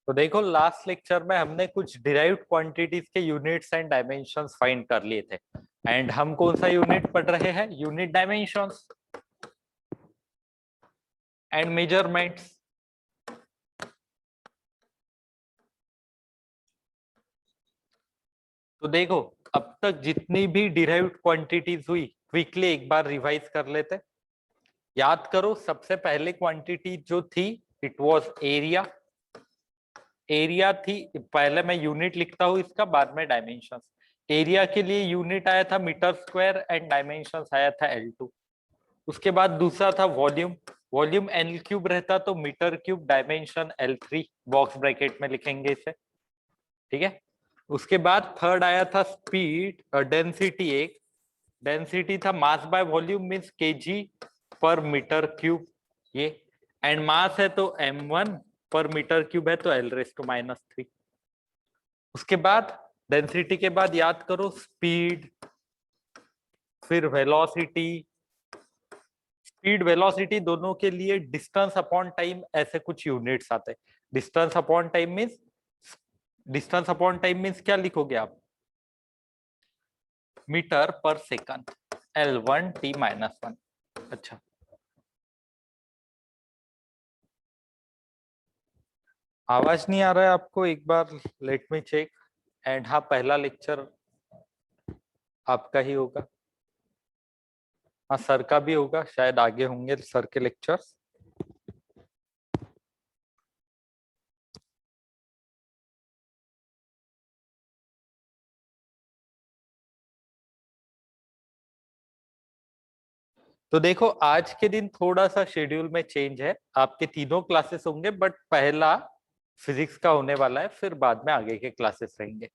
तो देखो last lecture में हमने कुछ डिराइव्ड क्वांटिटीज के यूनिट्स एंड डायमेंशंस फाइंड कर लिए थे एंड हम कौन सा यूनिट पढ़ रहे हैं? Unit dimensions and measurements. तो देखो अब तक जितनी भी डिराइव्ड क्वांटिटीज हुई क्विकली एक बार रिवाइज कर लेते। याद करो सबसे पहले क्वांटिटी जो थी इट वाज एरिया। एरिया थी, पहले मैं यूनिट लिखता हूं इसका, बाद में डायमेंशंस। एरिया के लिए यूनिट आया था मीटर स्क्वायर एंड डायमेंशंस आया था L2। उसके बाद दूसरा था वॉल्यूम। वॉल्यूम L क्यूब रहता तो metre cube, dimension L3, box bracket में लिखेंगे इसे, ठीक है। उसके बाद थर्ड आया था स्पीड, डेंसिटी। एक डेंसिटी था mass by volume means KG पर मीटर क्यूब, ये एंड मास है तो m1 पर मीटर क्यूब है तो L⁻⁻3। उसके बाद डेंसिटी के बाद याद करो स्पीड, फिर वेलोसिटी। स्पीड वेलोसिटी दोनों के लिए डिस्टेंस अपॉन टाइम ऐसे कुछ यूनिट्स आते हैं। डिस्टेंस अपॉन टाइम मींस क्या लिखोगे आप? मीटर पर सेकंड, L1 T-1। अच्छा, आवाज नहीं आ रहा है आपको? एक बार लेट मी चेक। एंड हाँ, पहला लेक्चर आपका ही होगा। हाँ, सर का भी होगा, शायद आगे होंगे सर के लेक्चर्स। तो देखो आज के दिन थोड़ा सा शेड्यूल में चेंज है। आपके तीनों क्लासेस होंगे बट पहला फिजिक्स का होने वाला है, फिर बाद में आगे के क्लासेस रहेंगे,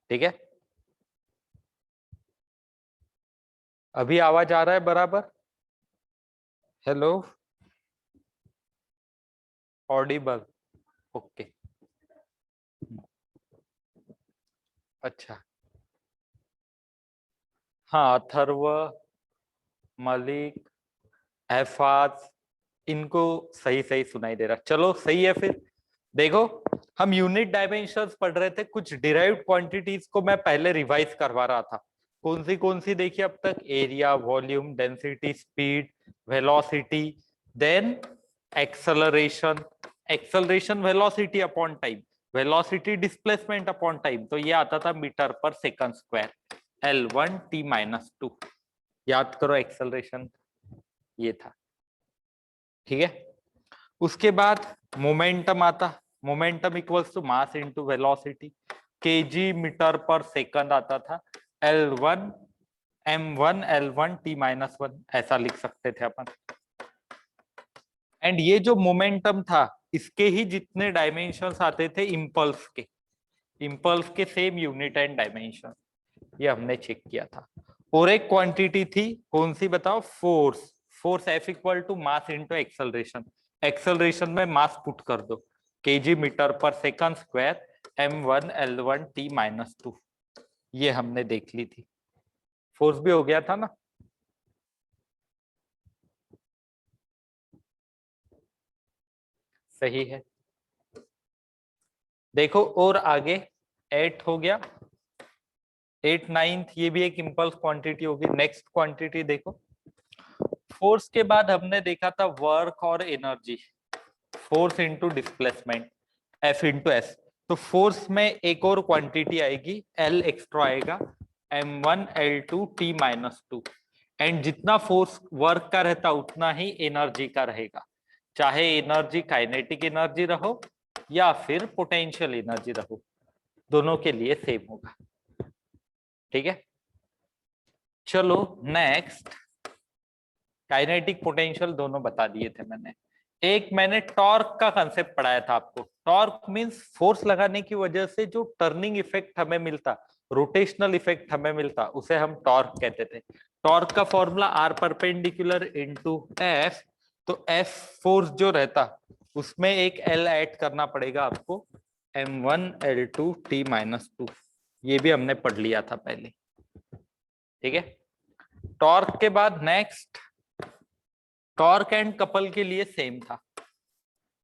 ठीक है। अभी आवाज आ रहा है बराबर? Hello, Audible? ओके, अच्छा। हाँ, अथर्व, मलिक, एफाज, इनको सही सही सुनाई दे रहा। चलो सही है फिर। देखो हम यूनिट डायमेंशंस पढ़ रहे थे, कुछ डिराइव्ड क्वांटिटीज को मैं पहले रिवाइज करवा रहा था। कौन सी देखी अब तक? Area, volume, density, speed, velocity, then acceleration. Acceleration velocity upon time, velocity displacement upon time, तो ये आता था मीटर पर सेकंड स्क्वायर, L1 T-2। याद करो एक्सेलरेशन ये था, ठीक है। उसके बाद मोमेंटम आता। Momentum equals to mass into velocity, kg metre पर सेकंड आता था। L1 M1 L1 T-1 ऐसा लिख सकते थे अपन। एंड ये जो मोमेंटम था इसके ही जितने डायमेंशंस आते थे इम्पल्स के, इम्पल्स के सेम यूनिट एंड डायमेंशन, ये हमने चेक किया था। और एक क्वांटिटी थी, कौन सी बताओ? Force. Force F equal to mass into acceleration. Acceleration में मास पुट कर दो, केजी मीटर पर second square, M1 L1 T-2। ये हमने देख ली थी। फोर्स भी हो गया था ना? सही है। देखो और आगे 8 हो गया, 8 9th, ये भी एक इम्पल्स क्वांटिटी होगी। नेक्स्ट क्वांटिटी देखो, फोर्स के बाद हमने देखा था वर्क और energy, force into displacement, F into S. तो फोर्स में एक और क्वांटिटी आएगी, L एक्स्ट्रा आएगा, M1 L2 T-2। एंड जितना फोर्स वर्क का रहता उतना ही एनर्जी का रहेगा, चाहे एनर्जी काइनेटिक एनर्जी रहो या फिर पोटेंशियल एनर्जी रहो, दोनों के लिए सेम होगा, ठीक है। चलो नेक्स्ट, काइनेटिक पोटेंशियल दोनों बता दिए थे मैंने। एक मैंने टॉर्क का कंसेप्ट पढ़ाया था आपको। टॉर्क मींस फोर्स लगाने की वजह से जो टर्निंग इफेक्ट हमें मिलता, रोटेशनल इफेक्ट हमें मिलता, उसे हम टॉर्क कहते थे। टॉर्क का formula r perpendicular into F. तो एफ फोर्स जो रहता उसमें एक एल ऐड करना पड़ेगा आपको, M1 L2 T-2। ये भी हमने पढ़ लिया था पहले, ठीक है। टॉर्क के बाद नेक्स्ट, टॉर्क एंड कपल के लिए सेम था।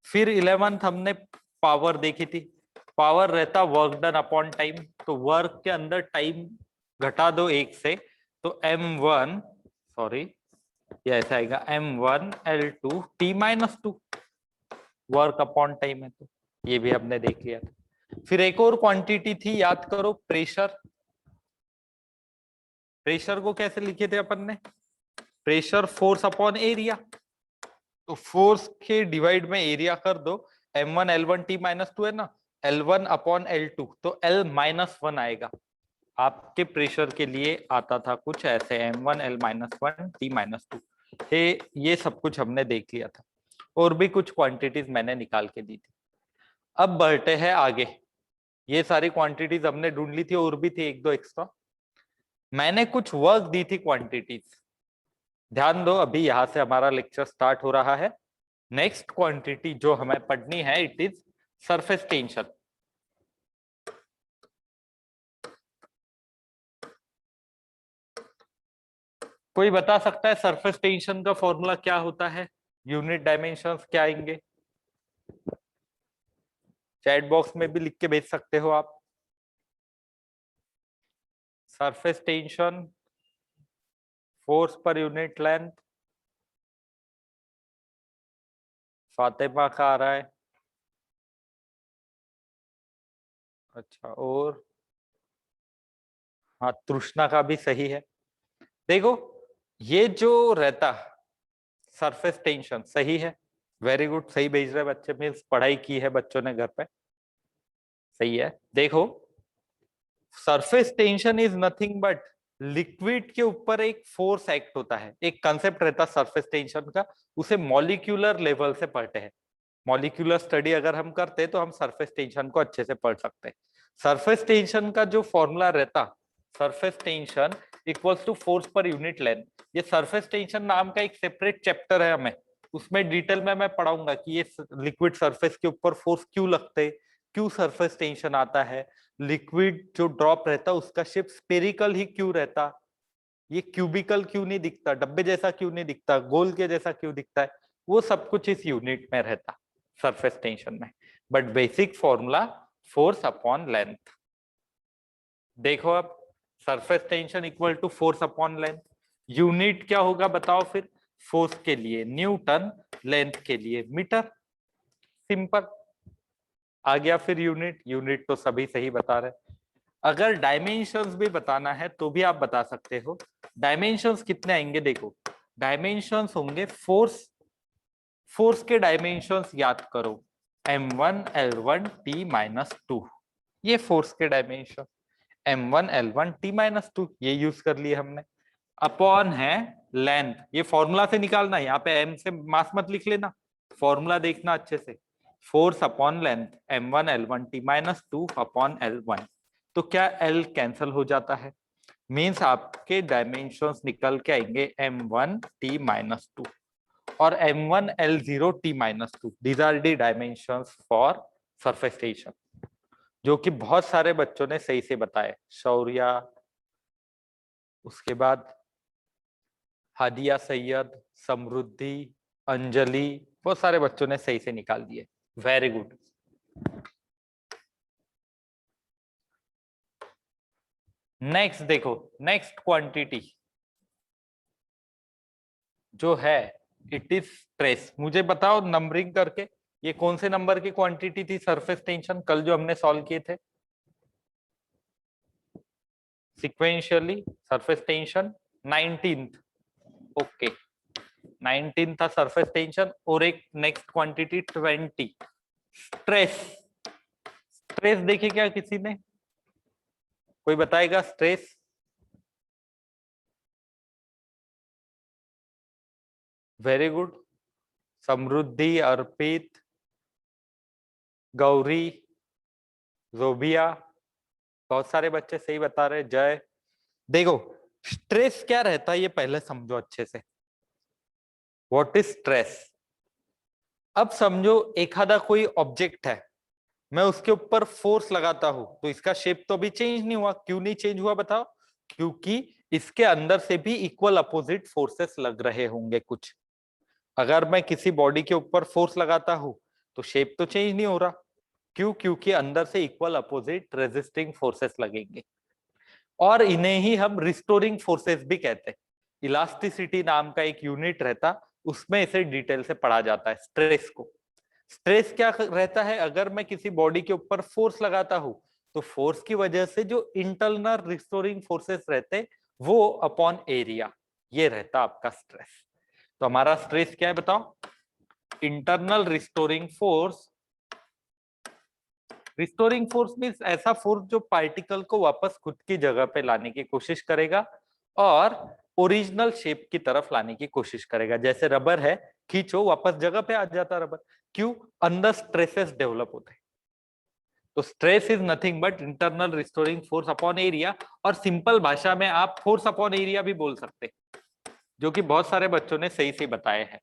फिर 11th हमने पावर देखी थी, पावर रहता वर्क डन अपॉन टाइम, तो वर्क के अंदर टाइम घटा दो 1 से, तो m1 सॉरी ये ऐसा आएगा m1L2 T-2 work upon time है, तो ये भी हमने देख लिया था। फिर एक और क्वांटिटी थी, याद करो, प्रेशर। प्रेशर को कैसे लिखे थे अपन ने? प्रेशर फोर्स अपॉन एरिया, तो फोर्स के डिवाइड में एरिया कर दो, m1L1 T-2 है ना, L1 अपॉन L2, तो L-1 आएगा। आपके प्रेशर के लिए आता था कुछ ऐसे, m1L-1 T-2। ये सब कुछ हमने देख लिया था, और भी कुछ क्वांटिटीज मैंने निकाल के दी थी। अब बढ़ते हैं आगे। ये सारी क्वांटिटीज हमने ढूंढ ली थी, और भी थी एक दो एक्स्ट्रा। मैंने कुछ वर्क दी थी क्वांटिटीज, ध्यान दो, अभी यहां से हमारा लेक्चर स्टार्ट हो रहा है। नेक्स्ट क्वांटिटी जो हमें पढ़नी है, इट इज सरफेस टेंशन। कोई बता सकता है सरफेस टेंशन का फॉर्मूला क्या होता है? यूनिट डायमेंशंस क्या आएंगे? चैट बॉक्स में भी लिख के भेज सकते हो आप। सरफेस टेंशन, फोर्स पर यूनिट लेंथ। फातिमा का आ रहा है। अच्छा, और हाँ, तृष्णा का भी सही है। देखो, ये जो रहता सरफेस टेंशन सही है, वेरी गुड, सही भेज रहे बच्चे, मीन्स पढ़ाई की है बच्चों ने घर पे, सही है। देखो, surface tension is nothing but liquid के ऊपर एक फोर्स एक्ट होता है। एक कंसेप्ट रहता सरफेस टेंशन का, उसे मॉलिक्यूलर लेवल से पढ़ते हैं। मॉलिक्यूलर स्टडी अगर हम करते हैं तो हम सरफेस टेंशन को अच्छे से पढ़ सकते हैं। सरफेस टेंशन का जो फॉर्मूला रहता, surface tension equals to force पर यूनिट लेंथ। ये सरफेस टेंशन नाम का एक सेपरेट चैप्टर है, हमें उसमें डिटेल में मैं पढ़ाऊंगा कि ये लिक्विड सरफेस के ऊपर फोर्स क्यों लगते, क्यों सरफेस टेंशन आता है, लिक्विड जो ड्रॉप रहता उसका शेप स्पेरिकल ही क्यों रहता, ये क्यूबिकल क्यों नहीं दिखता, डब्बे जैसा क्यों नहीं दिखता, गोल के जैसा क्यों दिखता है, वो सब कुछ इस यूनिट में रहता सरफेस टेंशन में। But basic formula force upon length. देखो अब, surface tension equal to force upon length. Unit क्या होगा बताओ फिर? फोर्स के लिए न्यूटन, लेंथ के लिए मीटर, सिंपल। आ गया फिर यूनिट। यूनिट तो सभी सही बता रहे। अगर डायमेंशंस भी बताना है तो भी आप बता सकते हो। डायमेंशंस कितने आएंगे? देखो, डायमेंशंस होंगे फोर्स, फोर्स के डायमेंशंस याद करो, m1L1 T-2, ये फोर्स के डायमेंशन, m1L1 T-2 ये यूज कर लिए हमने। अपॉन है लेंथ, ये फॉर्मूला से निकालना है, यहाँ पे m से मास मत लिख लेना, फॉर्मूला देखना अच्छे से। Force upon length m1L1 T-2 upon L1, तो क्या L कैंसल हो जाता है, मीन्स आपके डायमेंशंस निकल के आएंगे m1 T-2 और m1L0 T-2। These are the dimensions for surface tension, जो कि बहुत सारे बच्चों ने सही से बताए। शौर्या, उसके बाद हादिया सैयद, समृद्धि, अंजलि, बहुत सारे बच्चों ने सही से निकाल दिए, वेरी गुड। नेक्स्ट देखो, नेक्स्ट क्वांटिटी जो है, इट इज स्ट्रेस। मुझे बताओ नंबरिंग करके, ये कौन से नंबर की क्वांटिटी थी सरफेस टेंशन कल जो हमने सॉल्व किए थे sequentially? Surface tension 19th, okay, 19 था सरफेस टेंशन। और एक नेक्स्ट क्वांटिटी 20 स्ट्रेस। स्ट्रेस देखे क्या किसी ने? कोई बताएगा स्ट्रेस? वेरी गुड, समृद्धि, अर्पित, गौरी, जोबिया, बहुत सारे बच्चे सही बता रहे। जय, देखो स्ट्रेस क्या रहता है ये पहले समझो अच्छे से। What is stress? अब समझो एखादा कोई ऑब्जेक्ट है, मैं उसके ऊपर फोर्स लगाता हूं तो इसका शेप तो अभी चेंज नहीं हुआ। क्यों नहीं चेंज हुआ बताओ? क्योंकि इसके अंदर से भी इक्वल अपोजिट फोर्सेस लग रहे होंगे कुछ। अगर मैं किसी बॉडी के ऊपर फोर्स लगाता हूं तो शेप तो चेंज नहीं हो रहा, क्यों? क्योंकि अंदर से इक्वल अपोजिट रेजिस्टिंग फोर्सेस लगेंगे और इन्हें ही हम रिस्टोरिंग फोर्सेस भी कहते हैं। इलास्टिसिटी नाम का एक यूनिट रहता, उसमें इसे डिटेल से पढ़ा जाता है स्ट्रेस को। स्ट्रेस क्या रहता है? अगर मैं किसी बॉडी के ऊपर फोर्स लगाता हूं तो फोर्स की वजह से जो इंटरनल रिस्टोरिंग फोर्सेस रहते वो अपॉन एरिया, ये रहता आपका स्ट्रेस। तो हमारा स्ट्रेस क्या है बताओ? Internal restoring force. Restoring force means ऐसा फोर्स जो पार्टिकल को वापस खुद की जगह पे लाने की कोशिश करेगा और ओरिजिनल शेप की तरफ लाने की कोशिश करेगा। जैसे रबर है, खींचो वापस जगह पे आ जाता रबर। क्यों? अंदर स्ट्रेसेस डेवलप होते हैं। तो stress is nothing but internal restoring force upon area, और सिंपल भाषा में आप फोर्स अपॉन एरिया भी बोल सकते हैं, जो कि बहुत सारे बच्चों ने सही से बताए हैं।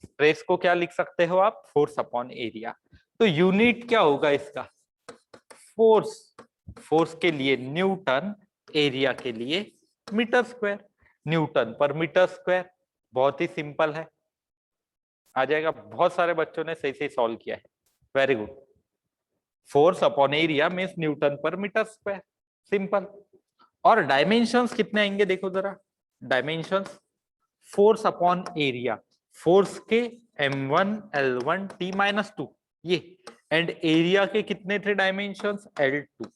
स्ट्रेस को क्या लिख सकते हो आप? Force upon area. तो यूनिट क्या होगा इसका? फोर्स। फोर्स के लिए न्यूटन, एरिया के लिए मीटर स्क्वायर। न्यूटन पर मीटर स्क्वायर, बहुत ही सिंपल है, आ जाएगा। बहुत सारे बच्चों ने सही से सॉल्व किया है, very good. Force upon area means Newton पर मीटर स्क्वायर, सिंपल। और डायमेंशंस कितने आएंगे देखो जरा। Dimensions force upon area, force के m1 l1 t-2 ये, एंड एरिया के कितने थे डायमेंशंस? l2।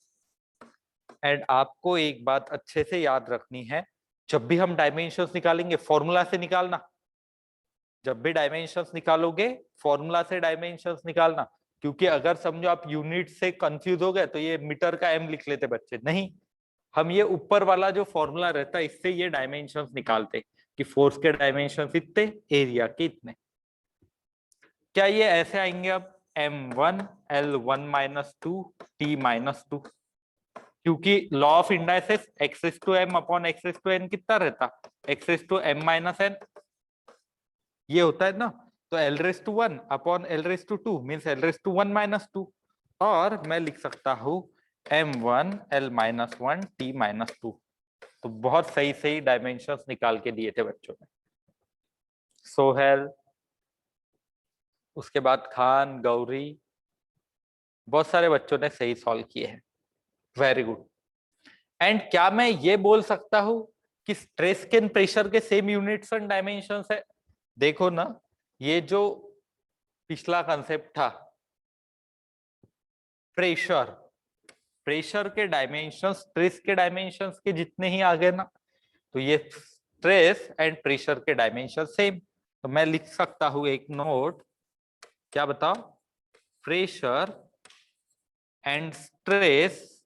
एंड आपको एक बात अच्छे से याद रखनी है, जब भी हम डायमेंशंस निकालेंगे फॉर्मूला से निकालना। जब भी डायमेंशंस निकालोगे फॉर्मूला से डायमेंशंस निकालना, क्योंकि अगर समझो आप यूनिट से कंफ्यूज हो गए तो ये मीटर का m लिख लेते बच्चे, नहीं, हम ये ऊपर वाला जो फॉर्मूला रहता है इससे ये डायमेंशंस निकालते कि फोर्स के डायमेंशंस इतने, एरिया के इतने। क्या ये ऐसे आएंगे अब? m1 l1-2 t-2, क्योंकि law of indices x⁻m upon x⁻n कितना रहता? x⁻m-n ये होता है ना। तो l⁻1 upon l⁻2 means l⁻1-2, और मैं लिख सकता हूं m1 l-1 t-2। तो बहुत सही सही डायमेंशंस निकाल के दिए थे बच्चों ने। सोहेल, उसके बाद खान, गौरी, बहुत सारे बच्चों ने सही सॉल्व किए हैं, वेरी गुड। एंड क्या मैं ये बोल सकता हूं कि स्ट्रेस के प्रेशर के सेम यूनिट्स एंड डायमेंशंस है? देखो ना, ये जो पिछला कंसेप्ट था प्रेशर, प्रेशर के डायमेंशंस स्ट्रेस के डायमेंशंस के जितने ही आ गए ना, तो ये स्ट्रेस एंड प्रेशर के डायमेंशन सेम। तो मैं लिख सकता हूं एक नोट, क्या बताओ? Pressure and stress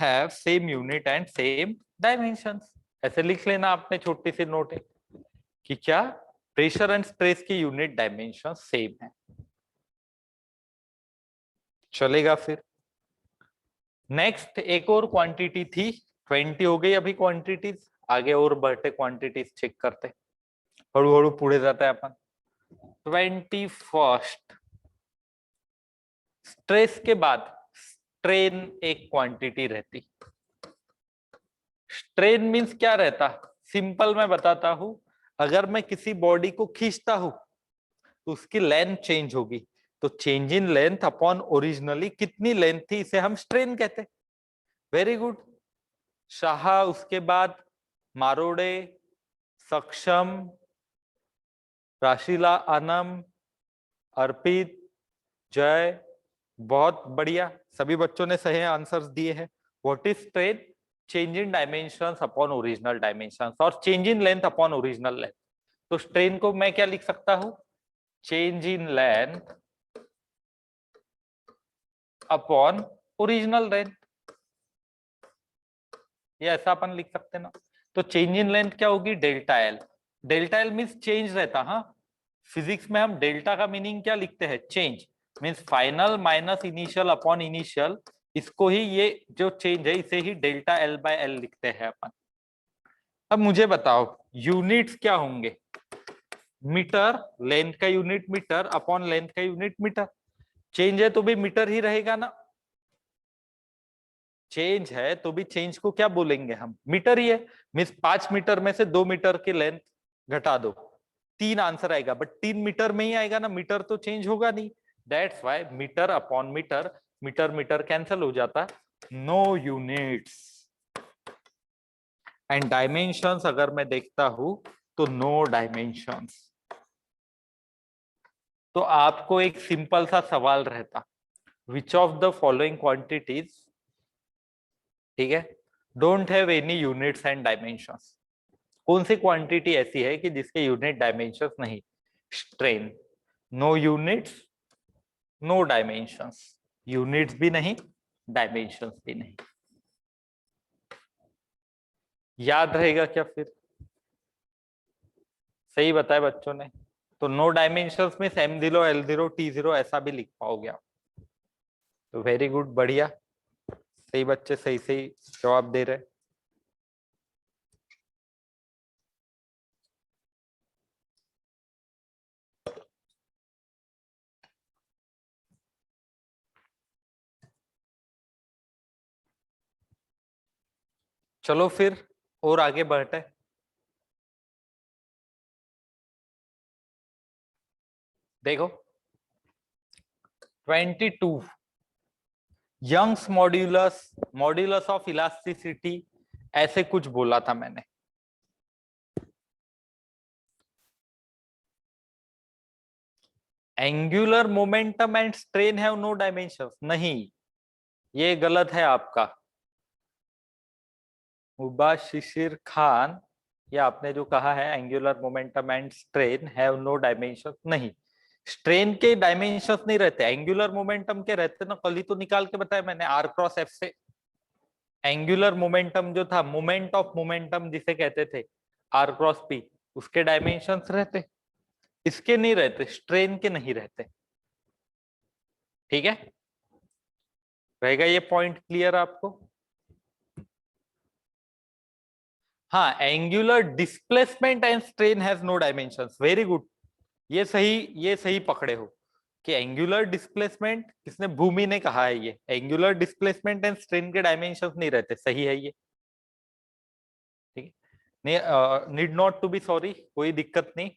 have same unit and same dimensions. ऐसे लिख लेना आपने छोटी सी नोट है कि क्या प्रेशर एंड स्ट्रेस की यूनिट डायमेंशन सेम है। चलेगा फिर। नेक्स्ट एक और क्वांटिटी थी, 20 हो गई अभी क्वांटिटीज, आगे और बढ़ते क्वांटिटीज चेक करते, हड़ू हड़ू पुढे जाता है अपन। 21 स्ट्रेस के बाद स्ट्रेन एक क्वांटिटी रहती। स्ट्रेन मीन्स क्या रहता? सिंपल मैं बताता हूं, अगर मैं किसी बॉडी को खींचता हूं तो उसकी लेंथ चेंज होगी, तो change in length upon originally कितनी लेंथ थी इसे हम स्ट्रेन कहते हैं। वेरी गुड शाह, उसके बाद मारोड़े, सक्षम, राशिला, आनम, अर्पित, जय, बहुत बढ़िया, सभी बच्चों ने सही आंसर्स दिए हैं। What is strain? Change in dimensions upon original dimensions, और change in length upon original length. तो स्ट्रेन को मैं क्या लिख सकता हूं? Change in length upon original length, ये ऐसा अपन लिख सकते हैं ना। तो चेंज इन लेंथ क्या होगी? Delta L. Delta L means change रहता। हाँ, फिजिक्स में हम डेल्टा का मीनिंग क्या लिखते हैं? Change means final minus initial upon initial, इसको ही ये जो चेंज है इसे ही डेल्टा एल बाय एल लिखते हैं अपन। अब मुझे बताओ यूनिट्स क्या होंगे? मीटर, लेंथ का यूनिट मीटर अपॉन लेंथ का यूनिट मीटर। चेंज है तो भी मीटर ही रहेगा ना, चेंज है तो भी चेंज को क्या बोलेंगे हम? मीटर ही है। मीन्स 5 मीटर में से 2 मीटर की लेंथ घटा दो, 3 आंसर आएगा, बट 3 मीटर में ही आएगा ना, मीटर तो चेंज होगा नहीं। That's why metre upon metre, metre metre cancel हो जाता है, नो यूनिट्स। एंड डायमेंशंस अगर मैं देखता हूं तो नो डायमेंशंस। तो आपको एक सिंपल सा सवाल रहता, which of the following quantities, ठीक है, don't have any units and dimensions. कौन सी क्वांटिटी ऐसी है कि जिसके यूनिट डायमेंशंस नहीं? Strain, no units no dimensions, units भी नहीं डायमेंशंस भी नहीं। याद रहेगा क्या फिर? सही बताया बच्चों ने। तो नो डायमेंशंस में M0 L0 T0 ऐसा भी लिख पाओगे आप। तो वेरी गुड, बढ़िया, सही बच्चे सही सही जवाब दे रहे। चलो फिर और आगे बढ़ते। देखो 22, Young's modulus, modulus of elasticity, ऐसे कुछ बोला था मैंने। Angular momentum and strain have no dimensions, नहीं, ये गलत है आपका मुबाशिर खान। ये आपने जो कहा है angular momentum and strain have no dimensions, नहीं, स्ट्रेन के डायमेंशंस नहीं रहते, एंगुलर मोमेंटम के रहते ना, कल ही तो निकाल के बताया मैंने R क्रॉस F से। एंगुलर मोमेंटम जो था, मोमेंट ऑफ मोमेंटम जिसे कहते थे, R क्रॉस P, उसके डायमेंशंस रहते, इसके नहीं रहते, स्ट्रेन के नहीं रहते। ठीक है, रहेगा ये पॉइंट क्लियर आपको? हाँ, angular displacement and strain has no dimensions, very good, ये सही पकड़े हो कि एंगुलर डिस्प्लेसमेंट, किसने, भूमि ने कहा है, ये एंगुलर डिस्प्लेसमेंट एंड स्ट्रेन के डायमेंशंस नहीं रहते, सही है ये। ठीक है, need not to be sorry, कोई दिक्कत नहीं,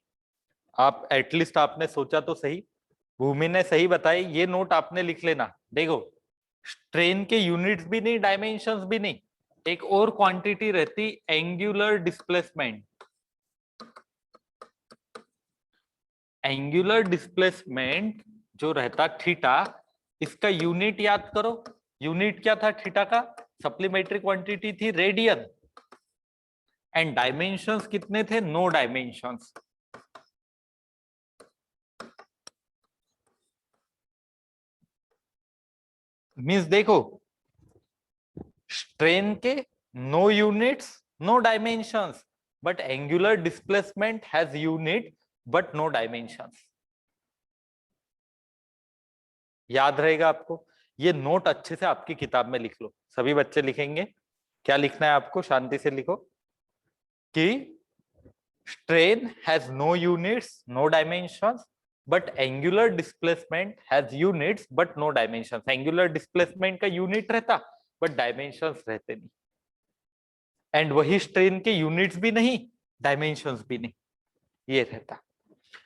आप एटलीस्ट आपने सोचा तो सही, भूमि ने सही बताई, ये नोट आपने लिख लेना। देखो स्ट्रेन के यूनिट्स भी नहीं डायमेंशंस भी नहीं, एक और क्वांटिटी रहती एंगुलर डिस्प्लेसमेंट। एंगुलर डिस्प्लेसमेंट जो रहता थीटा, इसका यूनिट याद करो, यूनिट क्या था थीटा का? सप्लीमेंट्री क्वांटिटी थी रेडियन, एंड डायमेंशंस कितने थे? No dimensions. मींस देखो, स्ट्रेन के no units no dimensions, but angular displacement has unit but no dimensions. याद रहेगा आपको? ये नोट अच्छे से आपकी किताब में लिख लो, सभी बच्चे लिखेंगे। क्या लिखना है आपको? शांति से लिखो कि strain has no units no dimensions, but angular displacement has units but no dimensions. Angular displacement का यूनिट रहता बट डायमेंशंस रहते नहीं, एंड वही स्ट्रेन के यूनिट्स भी नहीं डायमेंशंस भी नहीं, ये रहता।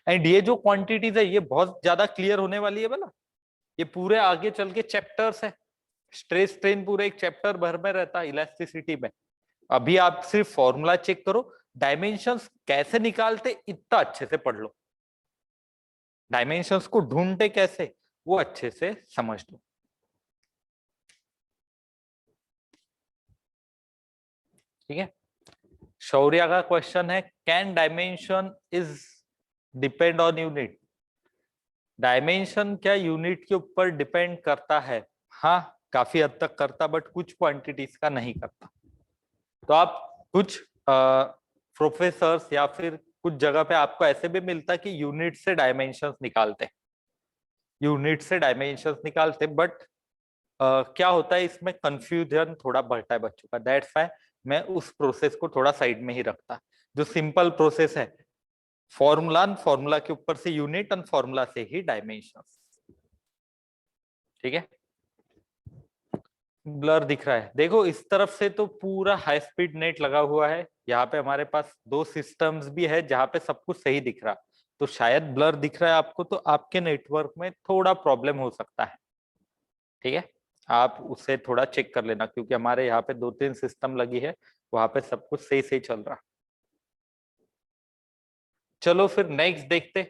एंड ये जो क्वांटिटीज है ये बहुत ज्यादा क्लियर होने वाली है बोला, ये पूरे आगे चल के चैप्टर्स है, स्ट्रेस स्ट्रेन पूरे एक चैप्टर भर में रहता है इलास्टिसिटी में। अभी आप सिर्फ फॉर्मूला चेक करो, डायमेंशंस कैसे निकालते इतना अच्छे से पढ़ लो, डायमेंशंस को ढूंढते कैसे वो अच्छे से समझ लो। ठीक है, शौर्या का क्वेश्चन है, can dimension is depend on unit? Dimension क्या यूनिट के ऊपर डिपेंड करता है? हाँ, काफी हद तक करता, बट कुछ क्वांटिटीज का नहीं करता। तो आप कुछ प्रोफेसर्स या फिर कुछ जगह पे आपको ऐसे भी मिलता कि यूनिट से डायमेंशंस निकालते, यूनिट से डायमेंशंस निकालते, बट क्या होता है इसमें कंफ्यूजन थोड़ा बढ़ता है बच्चों का, दैट्स व्हाई मैं उस प्रोसेस को थोड़ा साइड में ही रखता। जो सिंपल प्रोसेस है, फॉर्मूला, फॉर्मूला के ऊपर से यूनिट और फॉर्मूला से ही डायमेंशंस। ठीक है, ब्लर दिख रहा है? देखो इस तरफ से तो पूरा हाई स्पीड नेट लगा हुआ है, यहाँ पे हमारे पास दो सिस्टम्स भी है जहाँ पे सब कुछ सही दिख रहा, तो शायद ब्लर दिख रहा है आपको, तो आपके नेटवर्क में थोड़ा प्रॉब्लम हो सकता है। ठीक है, आप उससे थोड़ा चेक कर लेना, क्योंकि हमारे यहाँ पे 2-3 सिस्टम लगी है, वहां पे सब कुछ सही सही चल रहा। चलो फिर नेक्स्ट देखते,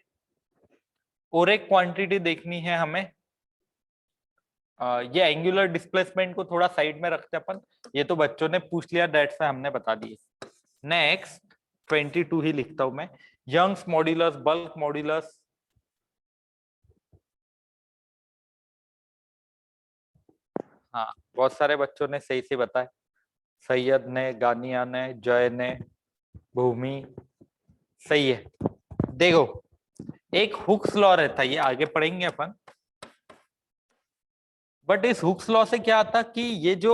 और एक क्वांटिटी देखनी है हमें। ये एंगुलर डिस्प्लेसमेंट को थोड़ा साइड में रखते अपन, ये तो बच्चों ने पूछ लिया, दैट्स व्हाई हमने बता दिए। नेक्स्ट 22 ही लिखता हूं मैं, यंग्स मॉड्यूलस, बल्क मॉड्यूलस। हाँ, बहुत सारे बच्चों ने सही से बताया, सैयद ने, गानिया ने, जय ने, भूमि, सही है। देखो, एक हुक्स लॉ रहता है, ये आगे पढ़ेंगे अपन, बट इस हुक्स लॉ से क्या आता कि ये जो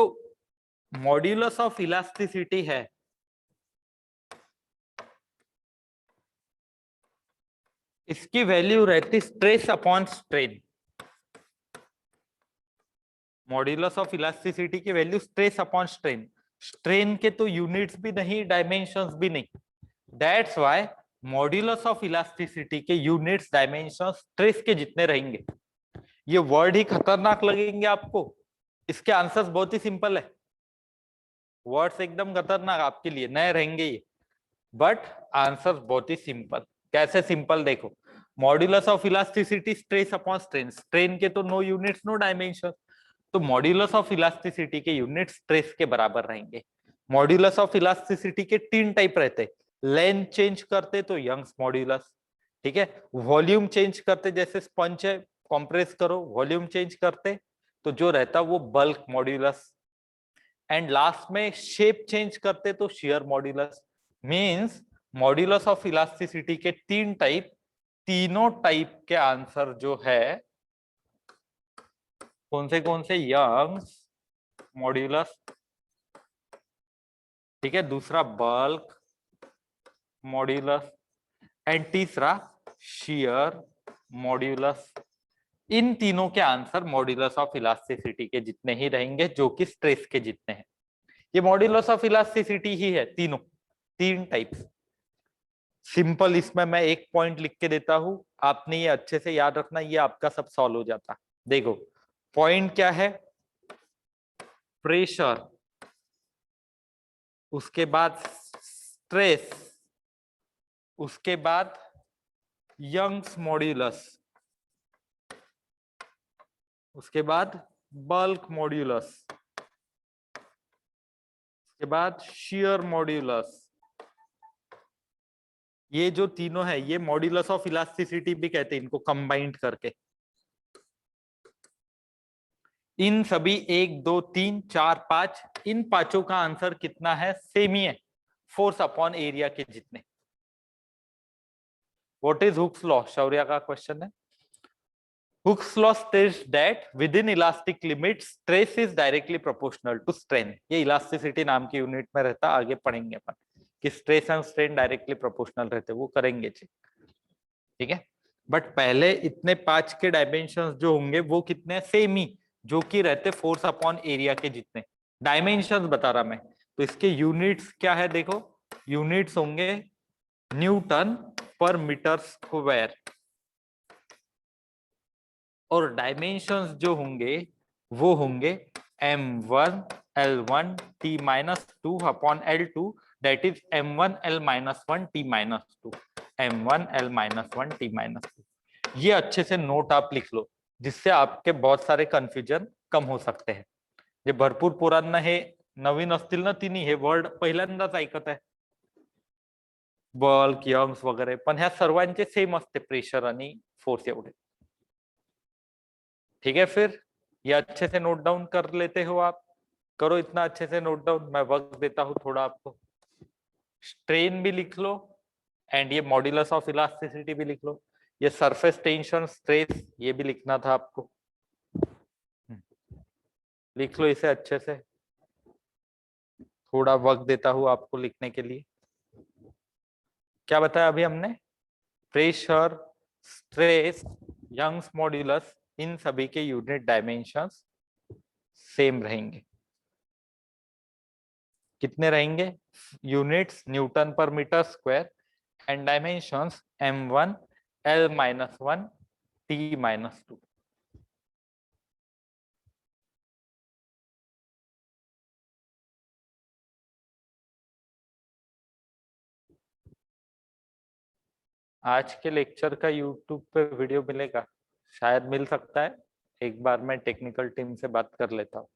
मॉड्यूलस ऑफ इलास्टिसिटी है, इसकी वैल्यू रहती stress upon strain. Modulus of elasticity की value stress upon strain, strain के तो यूनिट्स भी नहीं, डायमेंशंस भी नहीं, that's why modulus of elasticity के यूनिट्स, डायमेंशंस स्ट्रेस के जितने रहेंगे। ये वर्ड ही खतरनाक लगेंगे आपको, इसके आंसर्स बहुत ही सिंपल है, वर्ड्स एकदम खतरनाक आपके लिए नए रहेंगे ये, बट आंसर बहुत ही सिंपल। कैसे सिंपल, देखो, modulus of elasticity stress upon strain, strain के तो नो यूनिट्स नो डायमेंशन, तो मॉड्यूलस ऑफ इलास्टिसिटी के यूनिट स्ट्रेस के बराबर रहेंगे। मॉड्यूलस ऑफ इलास्टिसिटी के 3 टाइप रहते, लेंथ चेंज करते तो यंग्स मॉड्यूलस, ठीक है, वॉल्यूम चेंज करते जैसे स्पंज है, कंप्रेस करो, वॉल्यूम चेंज करते तो जो रहता वो बल्क मॉड्यूलस, एंड लास्ट में शेप चेंज करते तो shear modulus. Means modulus of elasticity के 3 टाइप, तीनों टाइप के आंसर जो है कौन से, यंग्स मॉड्यूलस, ठीक है, दूसरा बल्क मॉड्यूलस, एंड तीसरा शियर मॉड्यूलस। इन तीनों के आंसर मॉड्यूलस ऑफ इलास्टिसिटी के जितने ही रहेंगे, जो कि स्ट्रेस के जितने हैं। ये मॉड्यूलस ऑफ इलास्टिसिटी ही है, तीनों, 3 टाइप्स। सिंपल, इसमें मैं एक पॉइंट लिख के देता हूं, आपने ये अच्छे से याद रखना, ये आपका सब सॉल्व हो जाता। देखो पॉइंट क्या है, प्रेशर, उसके बाद स्ट्रेस, उसके बाद यंग्स मॉड्यूलस, उसके बाद बल्क मॉड्यूलस, उसके बाद शियर मॉड्यूलस। ये जो तीनों है ये मॉड्यूलस ऑफ इलास्टिसिटी भी कहते हैं इनको, कंबाइंड करके। इन सभी 1 2 3 4 5, इन पांचों का आंसर कितना है, सेम ही है, फोर्स अपॉन एरिया के जितने। What is Hooke's law, Shaurya का क्वेश्चन है। Hooke's law states that within elastic limit stress is directly proportional to strain. ये इलास्टिसिटी नाम की यूनिट में रहता, आगे पढ़ेंगे अपन कि stress and strain directly proportional रहते, वो करेंगे चेक, ठीक है। बट पहले इतने 5 के डायमेंशंस जो होंगे वो कितने, सेम ही, जो कि रहते फोर्स अपॉन एरिया के जितने। डायमेंशंस बता रहा मैं, तो इसके यूनिट्स क्या है, देखो यूनिट्स होंगे न्यूटन पर मीटर स्क्वायर, और डायमेंशंस जो होंगे वो होंगे m1 l1 t-2 upon l2, that is m1 l-1 t-2, m1 l-1 t-2। ये अच्छे से नोट आप लिख लो, जिससे आपके बहुत सारे कंफ्यूजन कम हो सकते हैं। जे भरपूर पोरांना हे नवीन असतील ना, तिन्ही हे वर्ड पहिल्यांदाच ऐकत आहे, बल्क, यंग्स वगैरे, पण ह्या सर्वांचे सेम असते, प्रेशर आणि फोर्स एवढे, ठीक है। फिर ये अच्छे से नोट डाउन कर लेते हो आप, करो इतना अच्छे से नोट डाउन, मैं वक्त देता हूं थोड़ा आपको। स्ट्रेन भी लिख लो, एंड ये मॉड्यूलस ऑफ इलास्टिसिटी भी लिख लो, ये सरफेस टेंशन स्ट्रेस ये भी लिखना था आपको, लिख लो इसे अच्छे से, थोड़ा वक्त देता हूं आपको लिखने के लिए। क्या बताया अभी हमने, प्रेशर, स्ट्रेस, यंग्स मॉड्यूलस, इन सभी के यूनिट डायमेंशंस सेम रहेंगे। कितने रहेंगे, यूनिट्स न्यूटन पर metre square, and dimensions m1 L minus 1 T minus 2। आज के लेक्चर का यूट्यूब पे वीडियो मिलेगा, शायद मिल सकता है। एक बार मैं टेक्निकल टीम से बात कर लेता हूँ।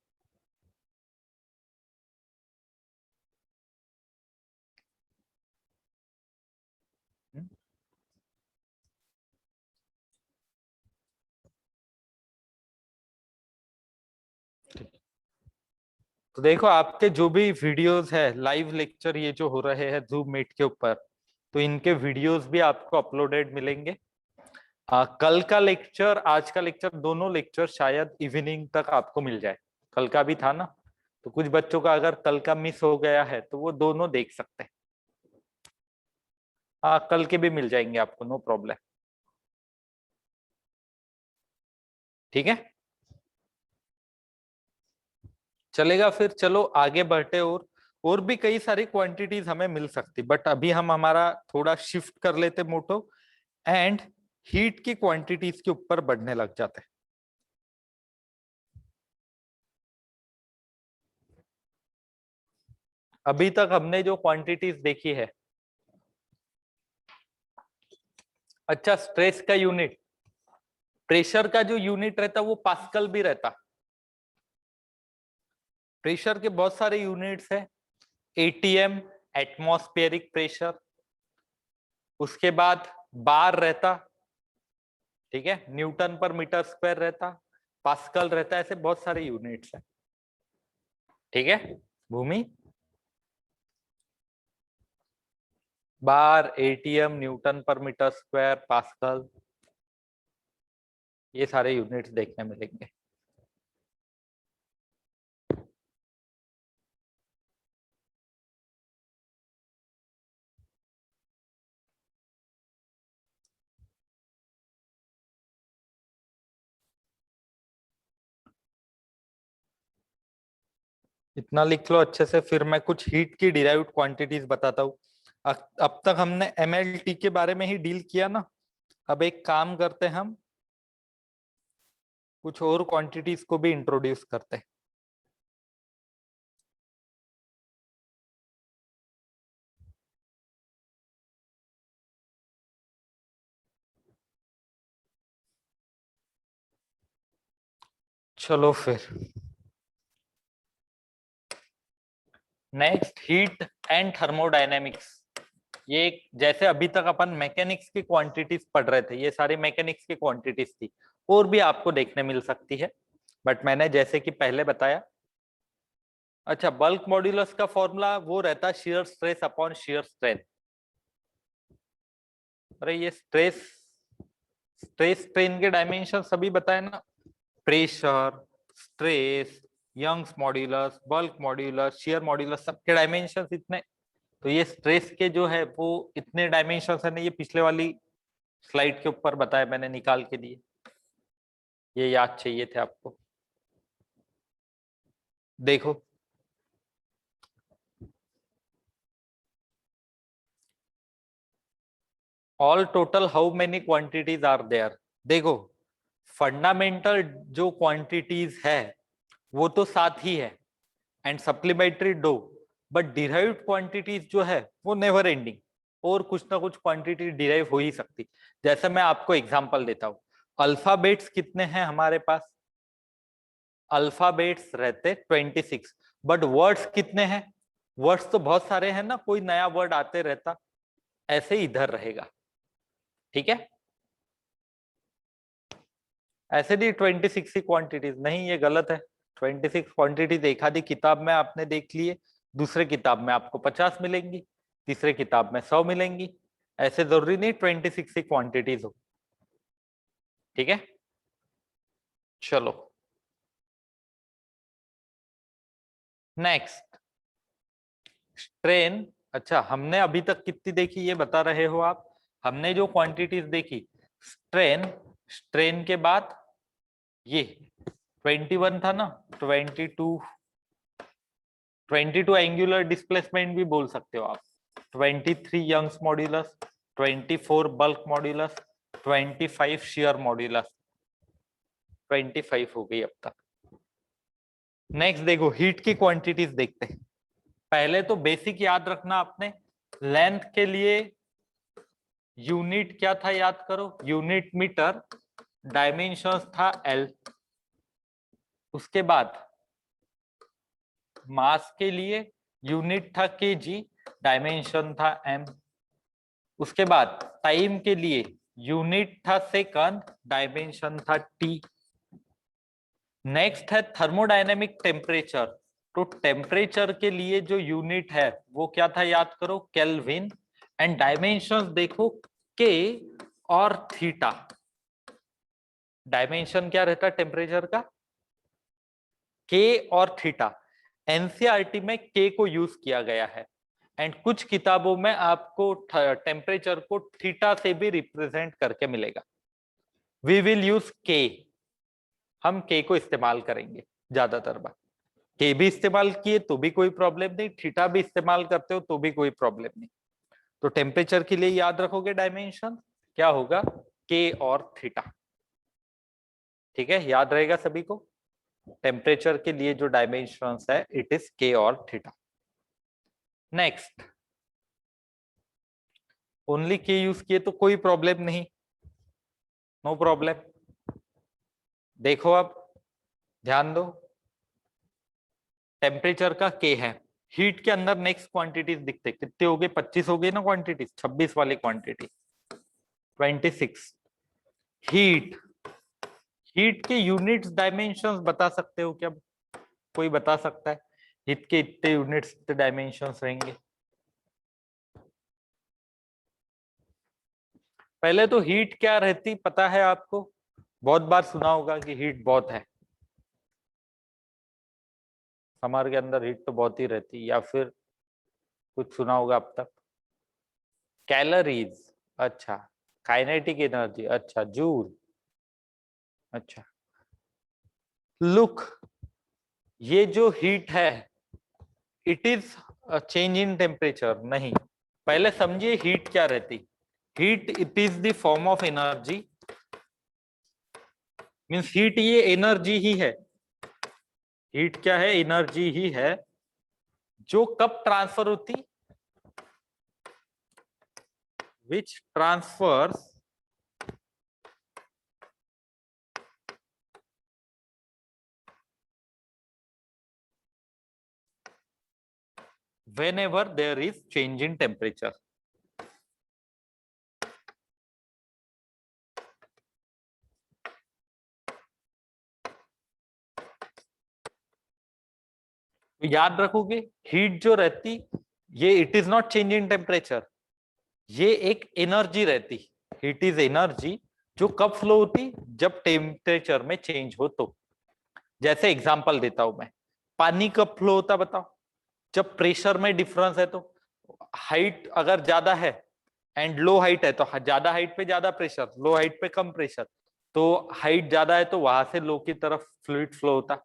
तो देखो, आपके जो भी वीडियोस है, लाइव लेक्चर ये जो हो रहे हैं जूम मीट के ऊपर, तो इनके वीडियोस भी आपको अपलोडेड मिलेंगे। कल का लेक्चर, आज का लेक्चर, दोनों लेक्चर शायद इवनिंग तक आपको मिल जाए। कल का भी था ना, तो कुछ बच्चों का अगर कल का मिस हो गया है तो वो दोनों देख सकते हैं। हाँ, कल के भी मिल जाएंगे आपको, नो प्रॉब्लम। ठीक है, चलेगा फिर। चलो आगे बढ़ते। और भी कई सारी क्वांटिटीज हमें मिल सकती, बट अभी हम हमारा थोड़ा शिफ्ट कर लेते मोटो, एंड हीट की क्वांटिटीज के ऊपर बढ़ने लग जाते हैं। अभी तक हमने जो क्वांटिटीज देखी है, अच्छा, स्ट्रेस का यूनिट, प्रेशर का जो यूनिट रहता वो पास्कल भी रहता। प्रेशर के बहुत सारे यूनिट्स है। एटीएम, एटमॉस्फेरिक प्रेशर, उसके बाद बार रहता, ठीक है, न्यूटन पर मीटर स्क्वायर रहता, पास्कल रहता, ऐसे बहुत सारे यूनिट्स है। ठीक है, भूमि, बार, एटीएम, न्यूटन पर मीटर स्क्वायर, पास्कल, ये सारे यूनिट्स देखने मिलेंगे। इतना लिख लो अच्छे से, फिर मैं कुछ हीट की डिराइव्ड क्वांटिटीज बताता हूँ। अब तक हमने एमएलटी के बारे में ही डील किया ना। अब एक काम करते हैं, हम कुछ और क्वांटिटीज को भी इंट्रोड्यूस करते हैं। चलो फिर, नेक्स्ट, हीट एंड थर्मोडायनेमिक्स। ये जैसे अभी तक अपन मैकेनिक्स की क्वांटिटीज पढ़ रहे थे, ये सारी मैकेनिक्स की क्वांटिटीज थी, और भी आपको देखने मिल सकती है, बट मैंने जैसे कि पहले बताया। अच्छा, बल्क मॉड्यूलस का फॉर्मूला वो रहता है shear stress upon shear strain. अरे ये स्ट्रेस स्ट्रेस स्ट्रेन के डायमेंशन सभी बताए ना, pressure, stress, Young's modulus, bulk modulus, shear modulus, सबके डायमेंशन इतने। तो ये स्ट्रेस के जो है वो इतने डायमेंशन है ना, ये पिछले वाली स्लाइड के ऊपर बताया मैंने, निकाल के दिए, ये याद चाहिए थे आपको। देखो, all total how many quantities are there. देखो, फंडामेंटल जो क्वांटिटीज है वो तो साथ ही है, एंड सप्लीमेंट्री दो, बट डिराइव्ड क्वांटिटीज जो है वो नेवर एंडिंग, और कुछ ना कुछ क्वांटिटी डिराइव हो ही सकती। जैसे मैं आपको एग्जांपल देता हूँ, अल्फाबेट्स कितने हैं हमारे पास? अल्फाबेट्स रहते 26, बट वर्ड्स कितने हैं? वर्ड्स तो बहुत सारे हैं ना, कोई नया वर्ड आते रहता, ऐसे ही इधर रहेगा। ठीक है, ऐसे नहीं 26 ही क्वांटिटीज, नहीं, ये गलत है। 26 क्वांटिटीज एक आधी किताब में आपने देख लिए, दूसरे किताब में आपको 50 मिलेंगी, तीसरे किताब में 100 मिलेंगी। ऐसे जरूरी नहीं 26 ही क्वांटिटीज हो। ठीक है, चलो नेक्स्ट, स्ट्रेन। अच्छा, हमने अभी तक कितनी देखी ये बता रहे हो आप? हमने जो क्वांटिटीज देखी, स्ट्रेन, स्ट्रेन के बाद ये 21 था ना, 22, 22 एंगुलर डिस्प्लेसमेंट भी बोल सकते हो आप, 23 Young's modulus, 24 bulk modulus, 25 shear modulus, 25 हो गई अब तक। नेक्स्ट देखो हीट की क्वांटिटीज देखते हैं। पहले तो बेसिक याद रखना आपने, लेंथ के लिए यूनिट क्या था याद करो, यूनिट मीटर, डायमेंशंस था एल। उसके बाद मास के लिए यूनिट था केजी, डायमेंशन था एम। उसके बाद टाइम के लिए यूनिट था सेकंड, डायमेंशन था टी। नेक्स्ट है थर्मोडायनेमिक टेम्परेचर, तो टेम्परेचर के लिए जो यूनिट है वो क्या था याद करो, केल्विन। एंड डायमेंशंस देखो के और थीटा। डायमेंशन क्या रहता है टेम्परेचर का, के और थीटा। एनसीईआरटी में के को यूज किया गया है एंड कुछ किताबों में आपको टेम्परेचर को थीटा से भी रिप्रेजेंट करके मिलेगा। वी विल यूज के, हम के को इस्तेमाल करेंगे ज्यादातर बार। के भी इस्तेमाल किए तो भी कोई प्रॉब्लम नहीं, थीटा भी इस्तेमाल करते हो तो भी कोई प्रॉब्लम नहीं। तो टेम्परेचर के लिए याद रखोगे डायमेंशन क्या होगा, के और थीटा। ठीक है, याद रहेगा सभी को। टेम्परेचर के लिए जो डायमेंशंस है इट इज के और थीटा। नेक्स्ट, ओनली के यूज किए तो कोई प्रॉब्लम नहीं, नो प्रॉब्लम। देखो अब ध्यान दो, टेम्परेचर का के है, हीट के अंदर नेक्स्ट क्वांटिटीज दिखते कितने हो गए, 25 हो गए ना क्वांटिटीज, 26 वाली क्वांटिटी 26। हीट, हीट के यूनिट्स डायमेंशंस बता सकते हो क्या, कोई बता सकता है हीट के इतने यूनिट्स इतने डायमेंशंस रहेंगे। पहले तो हीट क्या रहती पता है आपको, बहुत बार सुना होगा कि हीट बहुत है, समर के अंदर हीट तो बहुत ही रहती, या फिर कुछ सुना होगा अब तक, कैलोरीज, अच्छा, काइनेटिक एनर्जी, अच्छा, जूल, अच्छा। लुक, ये जो हीट है it is change in temperature नहीं। पहले समझिए हीट क्या रहती, heat it is the form of energy, means heat ये एनर्जी ही है, हीट क्या है, एनर्जी ही है, जो कब ट्रांसफर होती, विच transfers whenever there is change in temperature। तो याद रखोगे हीट जो रहती ये it is not change in temperature, ये एक एनर्जी रहती, हीट इज एनर्जी जो कब फ्लो होती, जब टेम्परेचर में चेंज हो तो। जैसे एग्जांपल देता हूं मैं, पानी कब फ्लो होता बताओ, जब प्रेशर में डिफरेंस है, तो हाइट अगर ज्यादा है एंड लो हाइट है तो ज्यादा हाइट पे ज्यादा प्रेशर, लो हाइट पे कम प्रेशर, तो हाइट ज्यादा है तो वहां से लो की तरफ फ्लूइड फ्लो होता,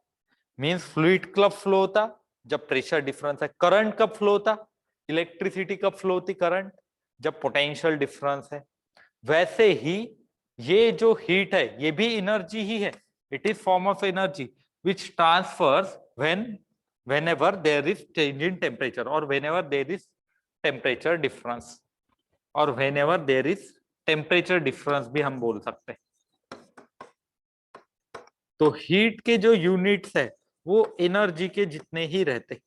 मींस फ्लूइड कब फ्लो होता, जब प्रेशर डिफरेंस है। करंट कब फ्लो होता, इलेक्ट्रिसिटी कब फ्लो होती करंट, जब पोटेंशियल डिफरेंस है। वैसे ही ये जो हीट है ये भी एनर्जी ही है, it is form of energy which transfers whenever there is change in temperature or whenever there is temperature difference, और whenever there is temperature difference भी हम बोल सकते हैं। तो हीट के जो यूनिट्स है वो एनर्जी के जितने ही रहते,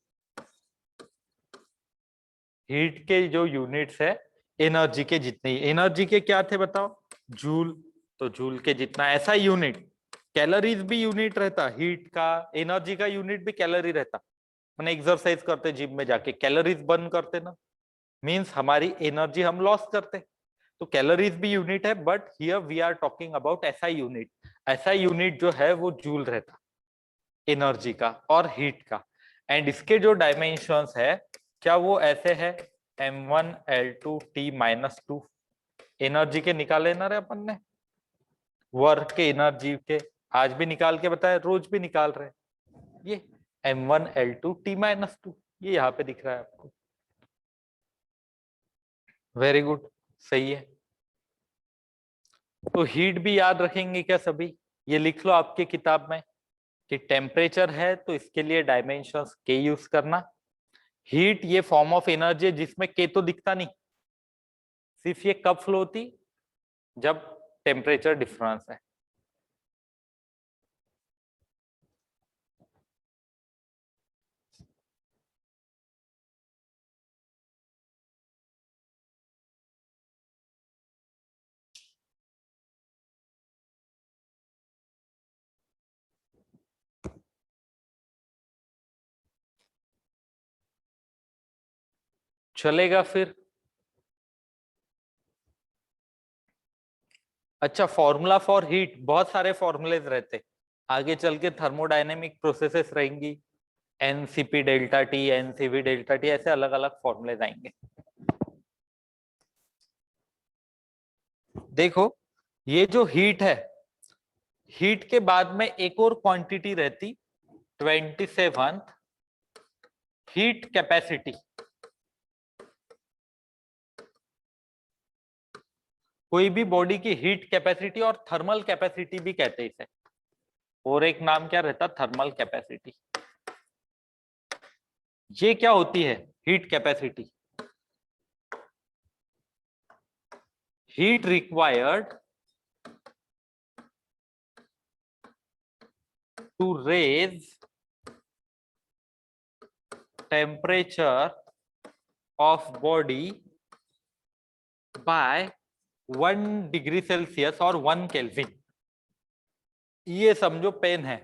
हीट के जो यूनिट्स है एनर्जी के जितने ही, एनर्जी के क्या थे बताओ, जूल, तो जूल के जितना, ऐसा यूनिट, कैलोरीज भी यूनिट रहता, हीट का एनर्जी का यूनिट भी कैलोरी रहता। मैंने एक्सरसाइज करते जिम में जाके कैलोरीज बर्न करते ना, मींस हमारी एनर्जी हम लॉस करते, तो कैलोरीज भी यूनिट है, but here we are talking about ऐसा यूनिट, ऐसा यूनिट जो है वो जूल रहता एनर्जी का और हीट का। एंड इसके जो डायमेंशंस है क्या वो ऐसे है, m1L2T-2, एनर्जी के निकाले ना रे अपन ने, वर्क के एनर्जी के आज भी निकाल के बताया, रोज भी निकाल रहे, ये m1L2T-2, ये यहाँ पे दिख रहा है आपको, वेरी गुड, सही है। तो हीट भी याद रखेंगे क्या सभी? ये लिख लो आपके किताब में कि टेम्परेचर है तो इसके लिए डायमेंशंस के यूज करना। हीट ये फॉर्म ऑफ एनर्जी है जिसमें के तो दिखता नहीं, सिर्फ ये कब फ्लो होती, जब टेम्परेचर डिफरेंस है। चलेगा फिर? अच्छा, फॉर्मूला फॉर हीट, बहुत सारे फॉर्मूलेज रहते, आगे चल के थर्मोडायनेमिक प्रोसेसेस रहेंगी, NCP delta T, NCV delta T, ऐसे अलग अलग फॉर्मूलेज आएंगे। देखो ये जो हीट है, हीट के बाद में एक और क्वांटिटी रहती 27 हीट कैपेसिटी। कोई भी बॉडी की हीट कैपेसिटी, और थर्मल कैपेसिटी भी कहते हैं इसे, और एक नाम क्या रहता, थर्मल कैपेसिटी। ये क्या होती है heat capacity? Heat required to raise temperature of body by 1 degree Celsius और 1 केल्विन। ये समझो पेन है,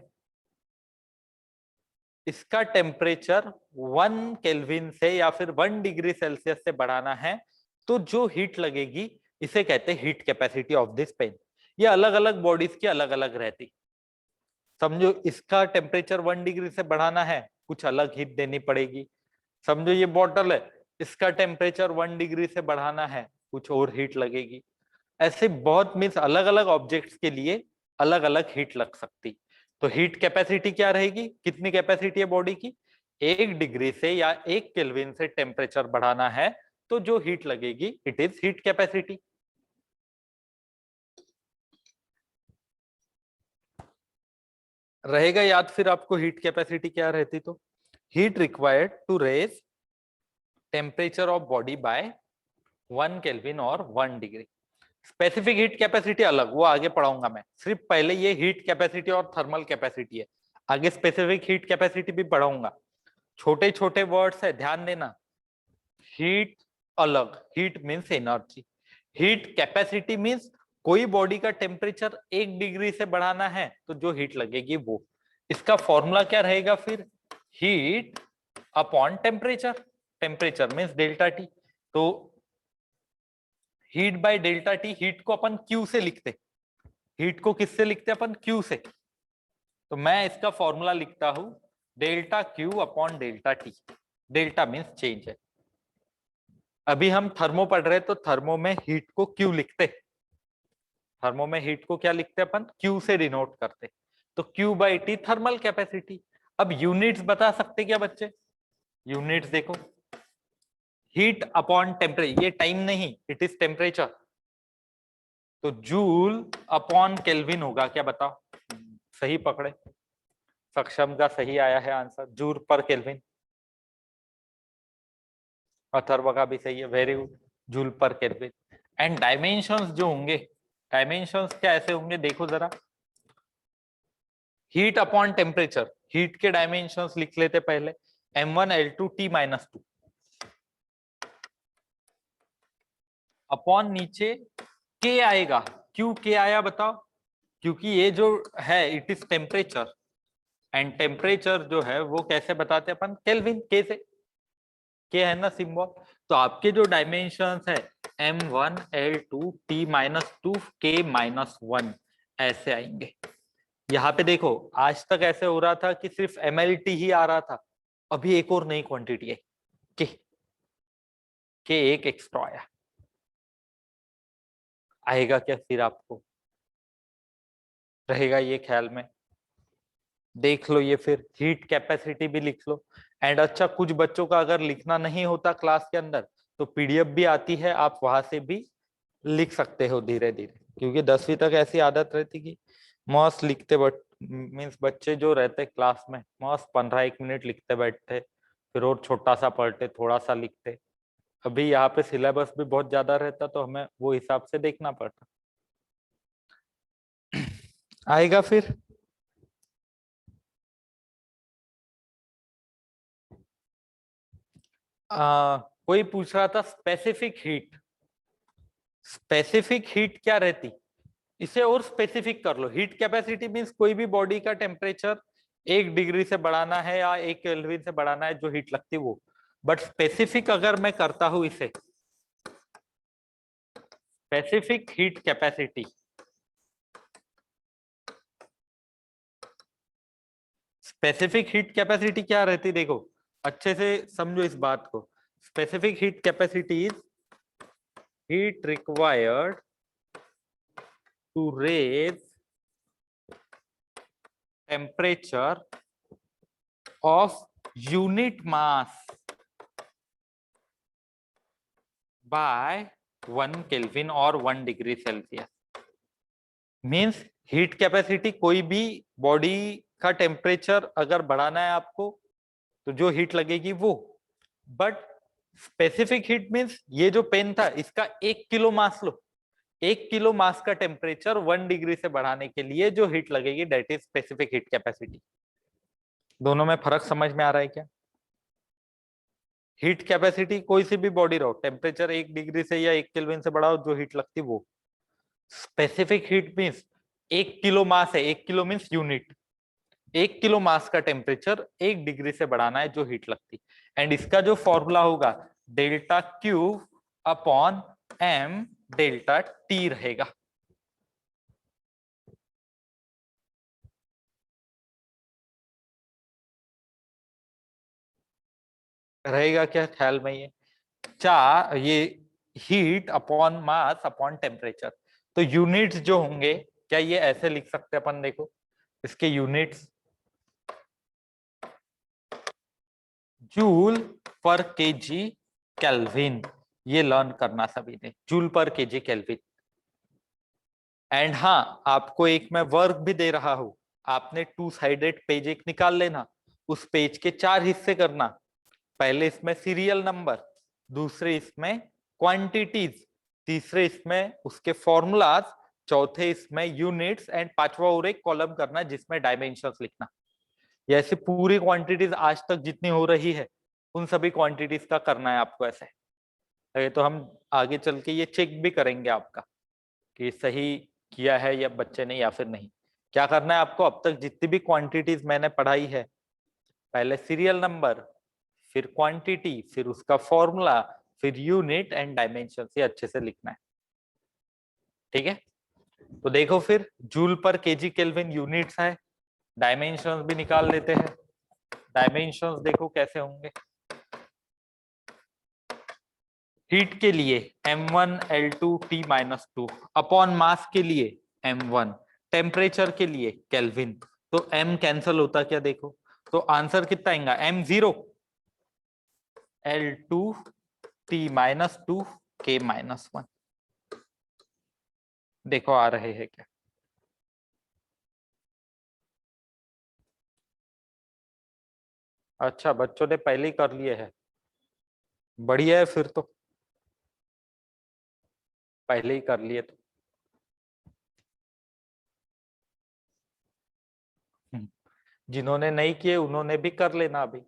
इसका टेम्परेचर 1 केल्विन से या फिर 1 डिग्री सेल्सियस से बढ़ाना है, तो जो हीट लगेगी इसे कहते हैं heat capacity of this pen. ये अलग अलग बॉडीज की अलग अलग रहती। समझो इसका टेम्परेचर 1 डिग्री से बढ़ाना है, कुछ अलग हीट देनी पड़ेगी। समझो ये बॉटल है, इसका टेम्परेचर 1 डिग्री से बढ़ाना है, कुछ और हीट लगेगी। ऐसे बहुत मीन्स अलग अलग ऑब्जेक्ट्स के लिए अलग अलग हीट लग सकती। तो हीट कैपेसिटी क्या रहेगी, कितनी कैपेसिटी है बॉडी की, 1 डिग्री से या 1 केल्विन से टेम्परेचर बढ़ाना है, तो जो हीट लगेगी इट इज हीट कैपेसिटी। रहेगा याद फिर आपको हीट कैपेसिटी क्या रहती? तो heat required to raise temperature of body by 1 Kelvin और 1 डिग्री। स्पेसिफिक हीट कैपेसिटी अलग, वो आगे पढ़ाऊंगा मैं, सिर्फ पहले ये हीट कैपेसिटी और थर्मल कैपेसिटी है, आगे स्पेसिफिक हीट कैपेसिटी भी पढ़ाऊंगा। छोटे छोटे वर्ड्स है, ध्यान देना। हीट अलग, heat means energy, heat capacity means कोई बॉडी का टेम्परेचर 1 डिग्री से बढ़ाना है तो जो हीट लगेगी वो। इसका फॉर्मूला क्या रहेगा फिर, heat upon temperature, temperature means delta T. तो heat by delta T, heat को अपन क्यू से लिखते, हीट को किससे लिखते अपन, क्यू से। तो मैं इसका फॉर्मूला लिखता हूं delta Q upon delta T, delta means change है। अभी हम थर्मो पढ़ रहे, तो थर्मो में हीट को क्यू लिखते, थर्मो में हीट को क्या लिखते अपन, क्यू से डिनोट करते। तो Q by T thermal capacity. अब यूनिट्स बता सकते क्या बच्चे, यूनिट्स देखो, हीट अपॉन टेम्परेचर, ये टाइम नहीं, इट इज टेम्परेचर, तो जूल अपॉन केल्विन होगा, क्या बताओ? सही पकड़े, सक्षम का सही आया है आंसर, जूल पर केल्विन। अथर्व का भी सही है, वेरी गुड, जूल पर केल्विन। एंड डायमेंशंस जो होंगे, डायमेंशंस क्या ऐसे होंगे, देखो जरा, हीट अपॉन टेम्परेचर, हीट के डायमेंशंस लिख लेते पहले, m1 L2 T-2 अपॉन नीचे के आएगा, क्यों के आया बताओ? क्योंकि ये जो है it is temperature, and temperature जो है वो कैसे बताते हैं अपन, केल्विन, के से, के है ना सिंबल। तो आपके जो डायमेंशंस है m1 L2 T-2 K-1 ऐसे आएंगे। यहाँ पे देखो आज तक ऐसे हो रहा था कि सिर्फ mlt ही आ रहा था, अभी एक और नई क्वांटिटी है के एक एक्स्ट्रा आया, आएगा क्या फिर आपको, रहेगा ये ख्याल में, देख लो ये फिर हीट कैपेसिटी भी लिख लो। एंड अच्छा, कुछ बच्चों का अगर लिखना नहीं होता क्लास के अंदर तो पीडीएफ भी आती है, आप वहां से भी लिख सकते हो धीरे धीरे। क्योंकि 10वीं तक ऐसी आदत रहती कि मस्त लिखते, बट मीन्स बच्चे जो रहते क्लास में मस्त 15-1 मिनट लिखते बैठते, फिर और छोटा सा पढ़ते, थोड़ा सा लिखते। अभी यहाँ पे सिलेबस भी बहुत ज्यादा रहता, तो हमें वो हिसाब से देखना पड़ता। आएगा फिर। कोई पूछ रहा था स्पेसिफिक हीट। स्पेसिफिक हीट क्या रहती, इसे और स्पेसिफिक कर लो। हीट कैपेसिटी मींस कोई भी बॉडी का टेम्परेचर 1 डिग्री से बढ़ाना है या 1 केल्विन से बढ़ाना है, जो हीट लगती वो। बट स्पेसिफिक अगर मैं करता हूं इसे, specific heat capacity, specific heat capacity क्या रहती देखो, अच्छे से समझो इस बात को। Specific heat capacity is heat required to raise temperature of unit mass by 1 Kelvin और 1 degree Celsius. Means heat capacity, कोई भी बॉडी का टेम्परेचर अगर बढ़ाना है आपको, तो जो हीट लगेगी वो। बट स्पेसिफिक हीट मीन्स ये जो पेन था इसका 1 किलो मास लो, 1 किलो मास का टेम्परेचर 1 डिग्री से बढ़ाने के लिए जो हीट लगेगी, that is specific heat capacity. दोनों में फर्क समझ में आ रहा है क्या? हीट कैपेसिटी कोई सी भी बॉडी रहो, टेम्परेचर 1 डिग्री से या 1 केल्विन से बढ़ाओ, जो हीट लगती वो। स्पेसिफिक हीट मीन्स 1 किलो मास है, 1 किलो मीन्स यूनिट, 1 किलो मास का टेम्परेचर 1 डिग्री से बढ़ाना है, जो हीट लगती। एंड इसका जो फॉर्मूला होगा delta Q upon M delta T रहेगा। रहेगा क्या ख्याल में ये? ये heat upon mass upon temperature, तो यूनिट्स जो होंगे, क्या ये ऐसे लिख सकते अपन? देखो इसके यूनिट्स जूल पर केजी केल्विन, ये लर्न करना सभी ने, जूल पर केजी केल्विन। एंड हाँ, आपको एक मैं वर्क भी दे रहा हूं, आपने 2 साइडेड पेज एक निकाल लेना, उस पेज के 4 हिस्से करना। पहले इसमें सीरियल नंबर, दूसरे इसमें क्वांटिटीज, तीसरे इसमें उसके फॉर्मूलाज, चौथे इसमें यूनिट्स, एंड पांचवा और एक कॉलम करना जिसमें डायमेंशंस लिखना। ये ऐसी पूरी क्वांटिटीज आज तक जितनी हो रही है, उन सभी क्वांटिटीज का करना है आपको ऐसे। ये तो हम आगे चल के ये चेक भी करेंगे आपका कि सही किया है या बच्चे ने या फिर नहीं। क्या करना है आपको, अब तक जितनी भी क्वांटिटीज मैंने पढ़ाई है, पहले सीरियल नंबर, फिर क्वांटिटी, फिर उसका फॉर्मूला, फिर यूनिट एंड डायमेंशन, ये अच्छे से लिखना है। ठीक है, तो देखो फिर जूल पर केजी केल्विन यूनिट्स है, डायमेंशंस भी निकाल लेते हैं। डायमेंशंस देखो कैसे होंगे। हीट के लिए m1 L2 T-2 upon mass के लिए m1, टेम्परेचर के लिए केल्विन। तो m कैंसल होता क्या देखो, तो आंसर कितना आएगा m0 L2 T-2 K-1। देखो आ रहे हैं क्या? अच्छा, बच्चों ने पहले ही कर लिए है, बढ़िया है फिर तो, पहले ही कर लिए तो। जिन्होंने नहीं किए उन्होंने भी कर लेना अभी।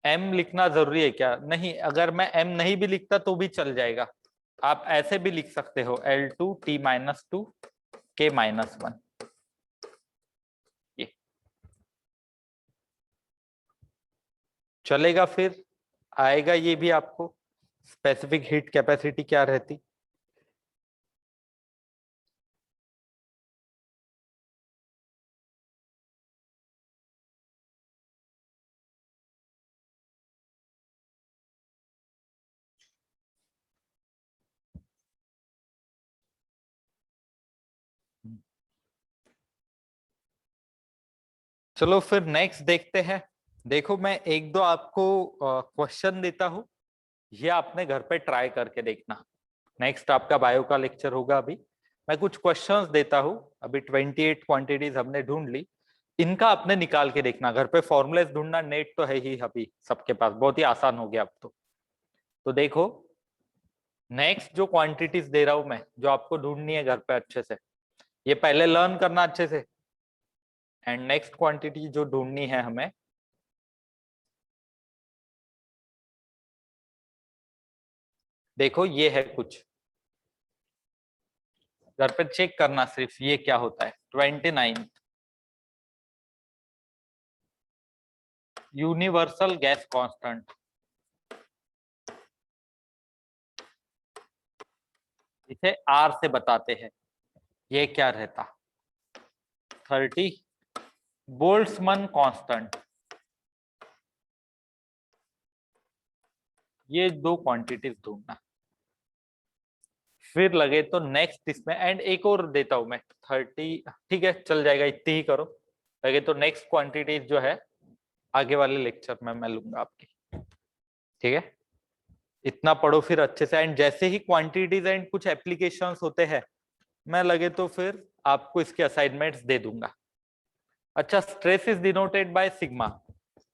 एम लिखना जरूरी है क्या? नहीं, अगर मैं एम नहीं भी लिखता तो भी चल जाएगा। आप ऐसे भी लिख सकते हो L2 T-2 K-1, ये चलेगा फिर। आएगा ये भी आपको, स्पेसिफिक हीट कैपेसिटी क्या रहती। चलो फिर नेक्स्ट देखते हैं। देखो मैं एक दो आपको क्वेश्चन देता हूँ, ये आपने घर पे ट्राई करके देखना। नेक्स्ट आपका बायो का लेक्चर होगा। अभी मैं कुछ क्वेश्चंस देता हूँ। अभी 28 क्वांटिटीज हमने ढूंढ ली, इनका आपने निकाल के देखना घर पे। फॉर्मूलेस ढूंढना नेट तो है ही अभी सबके पास, बहुत ही आसान हो गया अब तो देखो नेक्स्ट जो क्वांटिटीज दे रहा हूं मैं, जो आपको ढूंढनी है घर पे अच्छे से, ये पहले लर्न करना अच्छे से। एंड नेक्स्ट क्वांटिटी जो ढूंढनी है हमें, देखो ये है कुछ, घर पे चेक करना सिर्फ ये क्या होता है। 29 यूनिवर्सल गैस कांस्टेंट, इसे आर से बताते हैं। ये क्या रहता? 30 बोल्ट्जमैन कांस्टेंट। ये दो क्वांटिटीज ढूंढना। फिर लगे तो नेक्स्ट इसमें, एंड एक और देता हूं मैं 30, ठीक है चल जाएगा, इतनी ही करो। लगे तो नेक्स्ट क्वांटिटीज जो है आगे वाले लेक्चर में मैं लूंगा आपकी, ठीक है। इतना पढ़ो फिर अच्छे से, एंड जैसे ही क्वांटिटीज एंड कुछ एप्लीकेशंस होते हैं, मैं लगे तो फिर आपको इसके असाइनमेंट्स दे दूंगा। अच्छा, stress is denoted by sigma.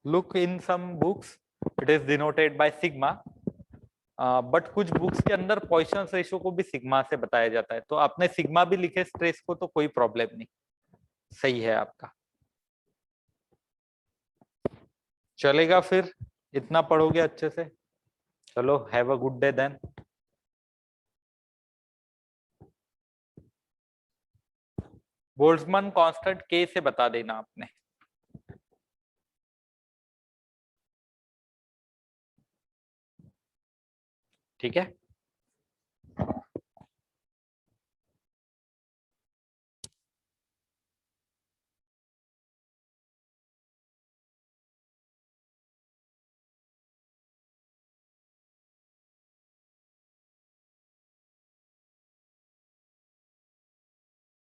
Look in some books it is denoted by sigma, but कुछ बुक्स के अंदर पॉइसन रेशियो को भी सिग्मा से बताया जाता है। तो आपने सिग्मा भी लिखे स्ट्रेस को तो कोई प्रॉब्लम नहीं, सही है आपका, चलेगा फिर। इतना पढ़ोगे अच्छे से। चलो have a good day then. Boltzmann constant के से बता देना आपने। ठीक है।